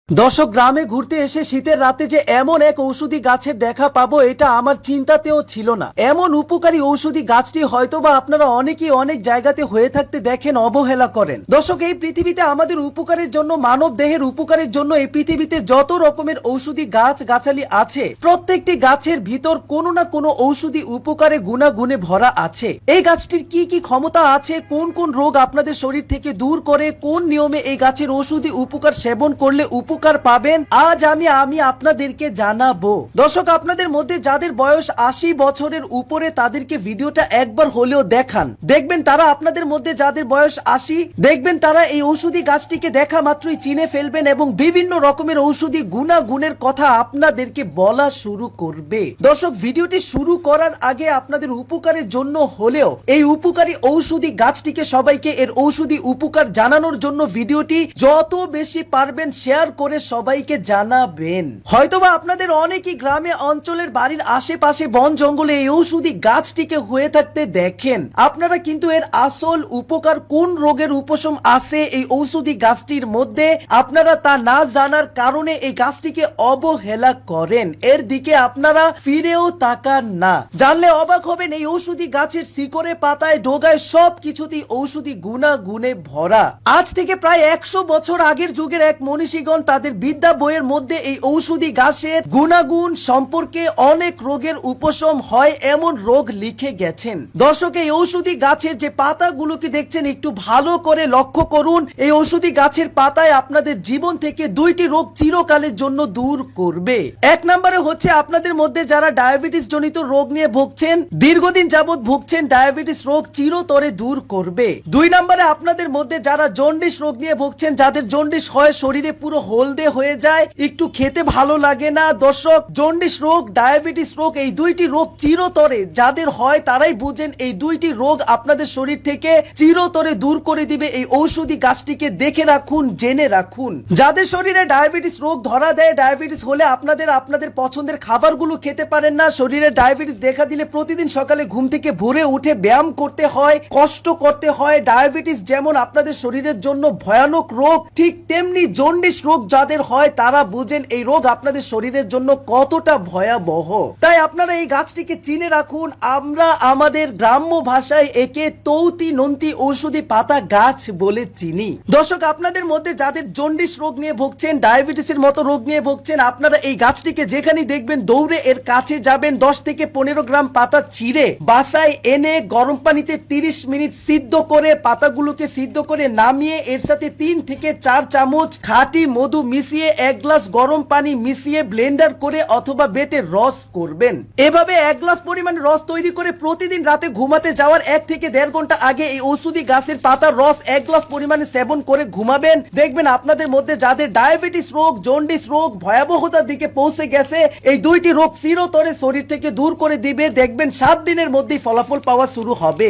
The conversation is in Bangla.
দর্শক, গ্রামে ঘুরতে এসে শীতের রাতে যে এমন এক ঔষধি গাছের দেখা পাবো এটা আমার চিন্তাতেও ছিল না। এমন উপকারী ঔষধি গাছটি হয়তোবা আপনারা অনেকেই অনেক জায়গাতে হয়ে থাকতে দেখেন, অবহেলা করেন। দর্শক, এই পৃথিবীতে আমাদের উপকারের জন্য, মানব দেহের উপকারের জন্য এই পৃথিবীতে যত রকমের ঔষধি গাছ গাছালি আছে, প্রত্যেকটি গাছের ভিতর কোনো না কোনো ঔষধি উপকারে গুণাগুণে ভরা আছে। এই গাছটির কি কি ক্ষমতা আছে, কোন কোন রোগ আপনাদের শরীর থেকে দূর করে, কোন নিয়মে এই গাছের ঔষধি উপকার সেবন করলে উপকার পাবেন, আজ আমি আপনাদেরকে জানাবো। দর্শক, আপনাদের মধ্যে যাদের বয়স 80 বছরের উপরে তাদেরকে ভিডিওটা একবার হলেও দেখান, দেখবেন তারা, আপনাদের মধ্যে যাদের বয়স 80, দেখবেন তারা এই ঔষধি গাছটিকে দেখা মাত্রই চিনে ফেলবেন এবং বিভিন্ন রকমের ঔষধি গুণাগুণের কথা আপনাদেরকে বলা শুরু করবে। দর্শক, ভিডিওটি শুরু করার আগে আপনাদের উপকারের জন্য হলেও এই উপকারী ঔষধি গাছটিকে সবাইকে এর ঔষধি উপকার জানানোর জন্য ভিডিওটি যত বেশি পারবেন শেয়ার করে সবাইকে জানাবেন। হয়তোবা আপনাদের অনেকেই গ্রামে অঞ্চলের বাড়ির আশেপাশে বন জঙ্গলে এই ঔষধি গাছটিকে হয়ে থাকতে দেখেন। আপনারা কিন্তু এর আসল উপকার, কোন রোগের উপশম আছে এই ঔষধি গাছটির মধ্যে, আপনারা তা না জানার কারণে এই গাছটিকে অবহেলা করেন, এর দিকে আপনারা ফিরেও তাকান না। জানলে অবাক হবেন, এই ঔষধি গাছের শিকড়ে, পাতায়, ডোগায় সবকিছুতেই ঔষধি গুণাগুণে ভরা। আজ থেকে প্রায় 100 বছর আগের যুগের এক মনীষীগণ তাদের বিদ্যা বইয়ের মধ্যে এই ঔষধি গাছের গুণাগুণ সম্পর্কে, অনেক রোগের উপশম হয় এমন রোগ লিখে গেছেন। দর্শক, এই ঔষধি গাছের যে পাতাগুলোকে দেখছেন, একটু ভালো করে লক্ষ্য করুন। এই ঔষধি গাছের পাতায় আপনাদের জীবন থেকে 2টি রোগ চিরকালের জন্য দূর করবে। এক নম্বরে হচ্ছে আপনাদের মধ্যে যারা ডায়াবেটিস জনিত রোগ নিয়ে ভুগছেন, দীর্ঘদিন যাবত ভুগছেন, ডায়াবেটিস রোগ চিরতরে দূর করবে। 2 নম্বরে আপনাদের মধ্যে যারা জন্ডিস রোগ নিয়ে ভুগছেন, যাদের জন্ডিস হয়, শরীরে পুরো হলদে হয়ে যায়, একটু খেতে ভালো লাগে না। দর্শক, জন্ডিস রোগ, ডায়াবেটিস রোগ, এই 2টি রোগ চিরতরে যাদের হয় তারাই বুঝেন এই 2টি রোগ আপনাদের শরীর থেকে চিরতরে দূর করে দিবে এই ঔষধি গাছটিকে। দেখে রাখুন, জেনে রাখুন। যাদের শরীরে ডায়াবেটিস রোগ ধরা দেয়, ডায়াবেটিস হলে আপনাদের পছন্দের খাবারগুলো খেতে পারেন না, শরীরে ডায়াবেটিস দেখা দিলে প্রতিদিন সকালে ঘুম থেকে ভোরে উঠে ব্যায়াম করতে হয়, কষ্ট করতে হয়। ডায়াবেটিস যেমন আপনাদের শরীরের জন্য ভয়ানক রোগ, ঠিক তেমনি জন্ডিস রোগ যাদের হয় তারা বুঝেন এই রোগ আপনাদের শরীরের জন্য কতটা ভয়াবহ। তাই আপনারা এই গাছটিকে চিনে রাখুন। আমরা আমাদের গ্রাম্য ভাষায় একে তৌতি নন্তি ঔষধি পাতা গাছ বলে চিনি। দর্শক, আপনাদের মধ্যে যাদের জন্ডিস রোগ নিয়ে ভুগছেন, ডায়াবেটিসের মতো রোগ নিয়ে ভুগছেন, আপনারা এই গাছটিকে যেখানেই দেখবেন দৌড়ে এর কাছে যাবেন। 10 থেকে 15 গ্রাম পাতা ছিঁড়ে বাসায় এনে গরম পানিতে 30 মিনিট সিদ্ধ করে, পাতাগুলোকে সিদ্ধ করে নামিয়ে এর সাথে 3 থেকে 4 চামচ খাঁটি মধু মিশিয়ে 1 গ্লাস গরম পানি মিশিয়ে ব্লেন্ডার করে অথবা বেটে রস করবেন। এভাবে 1 গ্লাস পরিমাণ রস তৈরি করে প্রতিদিন রাতে ঘুমাতে যাওয়ার 1 থেকে 1.5 ঘন্টা আগে এই ঔষধি গাছের পাতার রস 1 গ্লাস পরিমাণে সেবন করে ঘুমাবেন। দেখবেন আপনাদের মধ্যে যাদের ডায়াবেটিস রোগ, জন্ডিস রোগ ভয়াবহতার দিকে পৌঁছে গেছে, এই 2টি রোগ চিরতরে শরীর থেকে দূর করে দিবে। দেখবেন 7 দিনের মধ্যেই ফলাফল পাওয়া শুরু হবে।